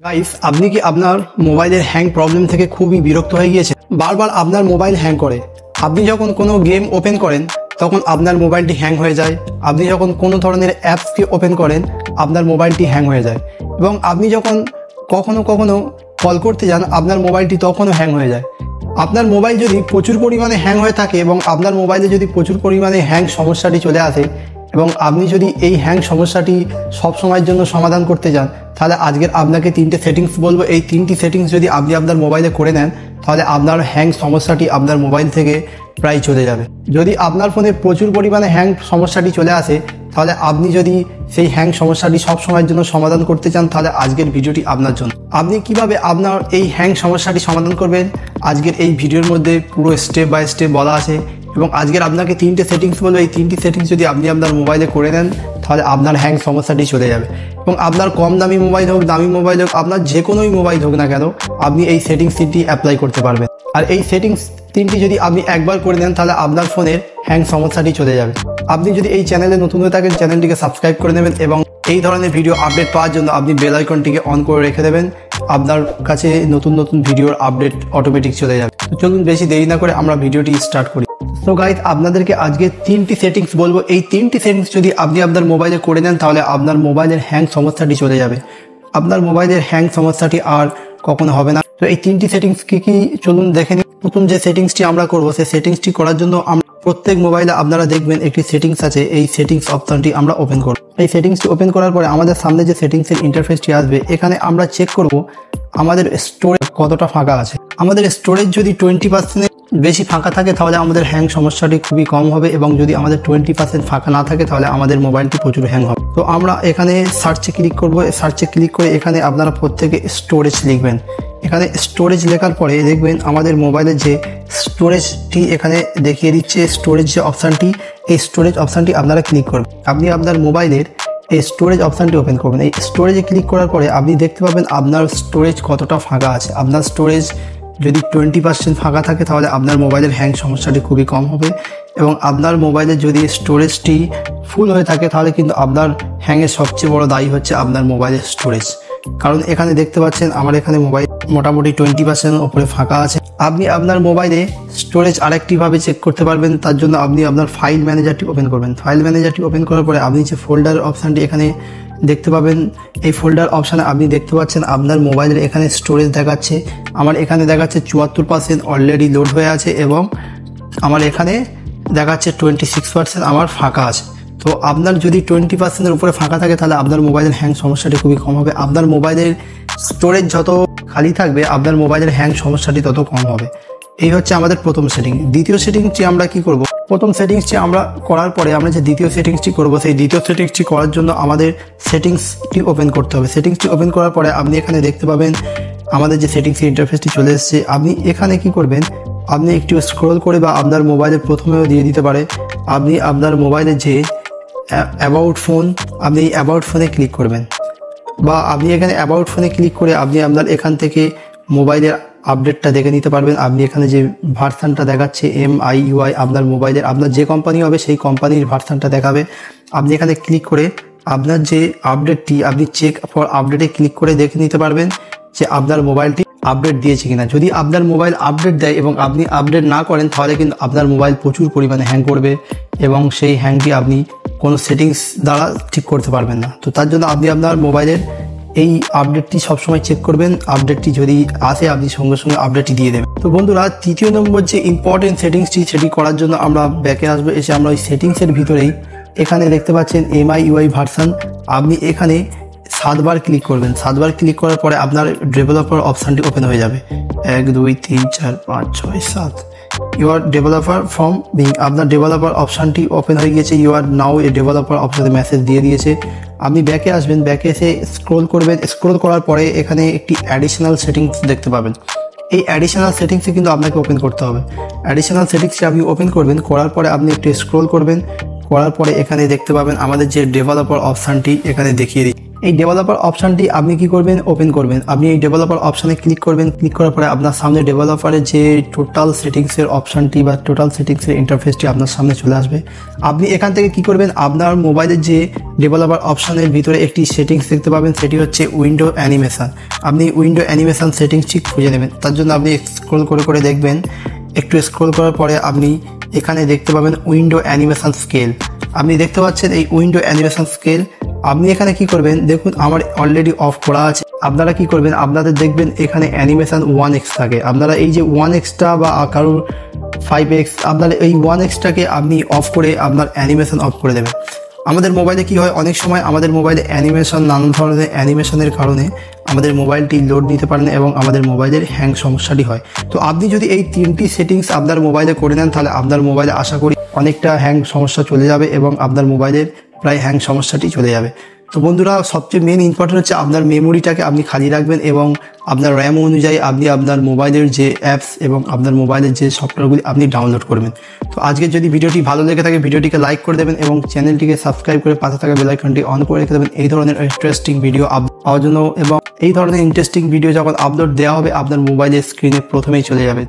Guys, আপনি কি আপনার মোবাইলের হ্যাং প্রবলেম থেকে খুবই বিরক্ত হয়ে গিয়েছে? বারবার আপনার মোবাইল হ্যাং করে। আপনি যখন কোনো গেম ওপেন করেন তখন আপনার মোবাইলটি হ্যাং হয়ে যায়। আপনি যখন কোনো ধরনের অ্যাপসকে ওপেন করেন আপনার মোবাইলটি হ্যাং হয়ে যায়। এবং আপনি যখন কখনো কখনো কল করতে যান আপনার মোবাইলটি তখনও হ্যাং হয়ে যায়। আপনার মোবাইল যদি প্রচুর পরিমাণে হ্যাং হয়ে থাকে এবং আপনার মোবাইলে যদি প্রচুর পরিমাণে হ্যাং সমস্যাটি চলে আসে এবং আপনি যদি এই হ্যাং সমস্যাটি সব সময়ের জন্য সমাধান করতে চান, তাহলে আজকের আপনাকে 3টে সেটিংস বলবো। এই 3টি সেটিংস যদি আপনি আপনার মোবাইলে করে নেন তাহলে আপনার হ্যাং সমস্যাটি আপনার মোবাইল থেকে প্রায় চলে যাবে। যদি আপনার ফোনে প্রচুর পরিমাণে হ্যাং সমস্যাটি চলে আসে তাহলে আপনি যদি সেই হ্যাং সমস্যাটি সব সময়ের জন্য সমাধান করতে চান তাহলে আজকের ভিডিওটি আপনার জন্য। আপনি কিভাবে আপনার এই হ্যাং সমস্যাটি সমাধান করবেন আজকের এই ভিডিওর মধ্যে পুরো স্টেপ বাই স্টেপ বলা আছে। এবং আজকের আপনাকে 3টে সেটিংস বলবো। এই 3টি সেটিংস যদি আপনি আপনার মোবাইলে করে নেন তাহলে আপনার হ্যাং সমস্যাটি চলে যাবে। এবং আপনার কম দামি মোবাইল হোক, দামি মোবাইল হোক, আপনার যে কোনোই মোবাইল হোক না কেন আপনি এই সেটিংস 3টি অ্যাপ্লাই করতে পারবেন। আর এই সেটিংস 3টি যদি আপনি একবার করে নেন তাহলে আপনার ফোনের হ্যাং সমস্যাটি চলে যাবে। আপনি যদি এই চ্যানেলে নতুন হয়ে থাকেন চ্যানেলটিকে সাবস্ক্রাইব করে নেবেন এবং এই ধরনের ভিডিও আপডেট পাওয়ার জন্য আপনি বেল আইকনটিকে অন করে রেখে দেবেন। আপনার কাছে নতুন নতুন ভিডিওর আপডেট অটোমেটিক চলে যাবে। তো চলুন বেশি দেরি না করে আমরা ভিডিওটি স্টার্ট করি। তো গাইস, আপনাদেরকে আজকে 3টি সেটিংস বলবো। এই 3টি সেটিংস যদি আপনি আপনার মোবাইলে করে নেন তাহলে আপনার মোবাইলের হ্যাং সমস্যাটি চলে যাবে। আপনার মোবাইলের হ্যাং সমস্যাটি আর কখনো হবে না। তো এই 3টি সেটিংস কি চলুন দেখে নিই। প্রথম যে সেটিংসটি আমরা করবো সেই সেটিংসটি করার জন্য আমরা প্রত্যেক মোবাইলে আপনারা দেখবেন একটি সেটিংস আছে। এই সেটিংস অপশনটি আমরা ওপেন করব। এই সেটিংসটি ওপেন করার পরে আমাদের সামনে যে সেটিংসের ইন্টারফেসটি আসবে এখানে আমরা চেক করব আমাদের স্টোরেজ কতটা ফাঁকা আছে। আমাদের স্টোরেজ যদি 20% বেশি ফাঁকা থাকে তাহলে আমাদের হ্যাং সমস্যাটি খুবই কম হবে এবং যদি আমাদের 20% ফাঁকা না থাকে তাহলে আমাদের মোবাইলটি প্রচুর হ্যাং হবে। তো আমরা এখানে সার্চে ক্লিক করব। সার্চে ক্লিক করে এখানে আপনারা প্রত্যেকে স্টোরেজ লিখবেন। এখানে স্টোরেজ লেখার পরে দেখবেন আমাদের মোবাইলের যে স্টোরেজটি এখানে দেখিয়ে দিচ্ছে, স্টোরেজ যে অপশানটি, এই স্টোরেজ অপশানটি আপনারা ক্লিক করবেন। আপনি আপনার মোবাইলের এই স্টোরেজ অপশানটি ওপেন করবেন। এই স্টোরেজে ক্লিক করার পরে আপনি দেখতে পাবেন আপনার স্টোরেজ কতটা ফাঁকা আছে। আপনার স্টোরেজ যদি 20% ফাঁকা থাকে তাহলে আপনার মোবাইলের হ্যাং সমস্যাটি খুবই কম হবে। এবং আপনার মোবাইলের যদি স্টোরেজটি ফুল হয়ে থাকে তাহলে কিন্তু আপনার হ্যাংয়ের সবচেয়ে বড় দায়ী হচ্ছে আপনার মোবাইলের স্টোরেজ। কারণ এখানে দেখতে পাচ্ছেন আমার এখানে মোবাইল মোটামুটি 20% ওপরে ফাঁকা আছে। আপনি আপনার মোবাইলে স্টোরেজ আরেকটিভাবে চেক করতে পারবেন। তার জন্য আপনি আপনার ফাইল ম্যানেজারটি ওপেন করবেন। ফাইল ম্যানেজারটি ওপেন করার পরে আপনি যে ফোল্ডার অপশানটি এখানে দেখতে পাবেন, এই ফোল্ডার অপশানে আপনি দেখতে পাচ্ছেন আপনার মোবাইলের এখানে স্টোরেজ দেখাচ্ছে। আমার এখানে দেখাচ্ছে 74% অলরেডি লোড হয়ে আছে এবং আমার এখানে দেখাচ্ছে 26% আমার ফাঁকা আছে। তো আপনার যদি 20%-এর উপরে ফাঁকা থাকে তাহলে আপনার মোবাইলের হ্যাং সমস্যাটি খুবই কম হবে। আপনার মোবাইলের স্টোরেজ যত খালি থাকবে আপনার মোবাইলের হ্যাং সমস্যাটি তত কম হবে। এই হচ্ছে আমাদের প্রথম সেটিং। দ্বিতীয় সেটিংসটি আমরা কি করব? প্রথম সেটিংসটি আমরা করার পরে আমরা যে দ্বিতীয় সেটিংসটি করব সেই দ্বিতীয় সেটিংসটি করার জন্য আমাদের সেটিংসটি ওপেন করতে হবে। সেটিংসটি ওপেন করার পরে আপনি এখানে দেখতে পাবেন আমাদের যে সেটিংসের ইন্টারফেসটি চলে এসেছে। আপনি এখানে কি করবেন, আপনি একটু স্ক্রল করে বা আপনার মোবাইলের প্রথমেও দিয়ে দিতে পারে, আপনি আপনার মোবাইলের যে অ্যাবাউট ফোন, আপনি এই অ্যাবাউট ফোনে ক্লিক করবেন বা আপনি এখানে অ্যাবাউট ফোনে ক্লিক করে আপনি আপনার এখান থেকে মোবাইলের আপডেটটা দেখে নিতে পারবেন। আপনি এখানে যে ভার্সানটা দেখাচ্ছে MIUI, আপনার মোবাইলের আপনার যে কোম্পানি হবে সেই কোম্পানির ভার্সানটা দেখাবে। আপনি এখানে ক্লিক করে আপনার যে আপডেটটি আপনি চেক ফর আপডেটে ক্লিক করে দেখে নিতে পারবেন যে আপনার মোবাইলটি আপডেট দিয়েছে কিনা। যদি আপনার মোবাইল আপডেট দেয় এবং আপনি আপডেট না করেন তাহলে কিন্তু আপনার মোবাইল প্রচুর পরিমাণে হ্যাং করবে এবং সেই হ্যাংটি আপনি কোনো সেটিংস দ্বারা ঠিক করতে পারবেন না। তো তার জন্য আপনি আপনার মোবাইলের এই আপডেটটি সবসময় চেক করবেন। আপডেটটি যদি আসে আপনি সঙ্গে সঙ্গে আপডেটটি দিয়ে দেবেন। তো বন্ধুরা, তৃতীয় নম্বর যে ইম্পর্টেন্ট সেটিংসটি সেটি করার জন্য আমরা ব্যাকে আসবো। এসে আমরা ওই সেটিংসের ভিতরেই এখানে দেখতে পাচ্ছেন MIUI ভার্সান, আপনি এখানে 7বার ক্লিক করবেন। 7বার ক্লিক করার পরে আপনার ডেভেলপার অপশানটি ওপেন হয়ে যাবে। 1 2 3 4 5 6 7 ইউর ডেভেলপার ফ্রম বিং, আপনার ডেভেলপার অপশানটি ওপেন হয়ে গিয়েছে। You are now a developer অপশানে মেসেজ দিয়ে দিয়েছে। আপনি ব্যাকে আসবেন, ব্যাকে এসে স্ক্রোল করবেন। স্ক্রোল করার পরে এখানে একটি অ্যাডিশনাল সেটিংস দেখতে পাবেন। এই অ্যাডিশনাল সেটিংসে কিন্তু আপনাকে ওপেন করতে হবে। অ্যাডিশনাল সেটিংসে আপনি ওপেন করবেন, করার পরে আপনি একটু স্ক্রোল করবেন। করার পরে এখানে দেখতে পাবেন আমাদের যে ডেভেলপার অপশানটি এখানে দেখিয়ে দিই। এই ডেভেলপার অপশানটি আপনি কি করবেন, ওপেন করবেন। আপনি এই ডেভেলপার অপশানে ক্লিক করবেন। ক্লিক করার পরে আপনার সামনে ডেভেলপারের যে টোটাল সেটিংসের অপশানটি বা টোটাল সেটিংসের ইন্টারফেসটি আপনার সামনে চলে আসবে। আপনি এখান থেকে কি করবেন, আপনার মোবাইলের যে ডেভেলপার অপশানের ভিতরে একটি সেটিংস দেখতে পাবেন, সেটি হচ্ছে উইন্ডো অ্যানিমেশন। আপনি উইন্ডো অ্যানিমেশন সেটিংসটি খুঁজে নেবেন। তার জন্য আপনি স্ক্রল করে দেখবেন। একটু স্ক্রল করার পরে আপনি এখানে দেখতে পাবেন উইন্ডো অ্যানিমেশন স্কেল। আপনি দেখতে পাচ্ছেন এই উইন্ডো অ্যানিমেশন স্কেল। আপনি এখানে কি করবেন, দেখুন আমার অলরেডি অফ করা আছে। আপনারা কি করবেন, আপনাদের দেখবেন এখানে অ্যানিমেশন 1x থাকে। আপনারা এই যে 1xটা বা কারোর 5x, আপনারা এই 1xটাকে আপনি অফ করে আপনার অ্যানিমেশন অফ করে দেবেন। আমাদের মোবাইলে কি হয়, অনেক সময় আমাদের মোবাইলে অ্যানিমেশন, নানান ধরনের অ্যানিমেশনের কারণে আমাদের মোবাইলটি লোড নিতে পারে না এবং আমাদের মোবাইলের হ্যাং সমস্যাটি হয়। তো আপনি যদি এই 3টি সেটিংস আপনার মোবাইলে করে নেন, তাহলে আপনার মোবাইলে আশা করি অনেকটা হ্যাং সমস্যা চলে যাবে এবং আপনার মোবাইলের প্রায় হ্যাং সমস্যাটি চলে যাবে। তো বন্ধুরা, সবচেয়ে মেন ইম্পর্টেন্ট হচ্ছে আপনার মেমোরিটাকে আপনি খালি রাখবেন এবং আপনার র্যাম অনুযায়ী আপনি আপনার মোবাইলের যে অ্যাপস এবং আপনার মোবাইলের যে সফটওয়্যারগুলি আপনি ডাউনলোড করবেন। তো আজকে যদি ভিডিওটি ভালো লেগে থাকে, ভিডিওটিকে লাইক করে দেবেন এবং চ্যানেলটিকে সাবস্ক্রাইব করে পাশে থাকা বেল আইকনটি অন করে রেখে দেবেন এই ধরনের ইন্টারেস্টিং ভিডিও পাওয়ার জন্য। এবং এই ধরনের ইন্টারেস্টিং ভিডিও যখন আপলোড দেওয়া হবে আপনার মোবাইলের স্ক্রিনে প্রথমেই চলে যাবে।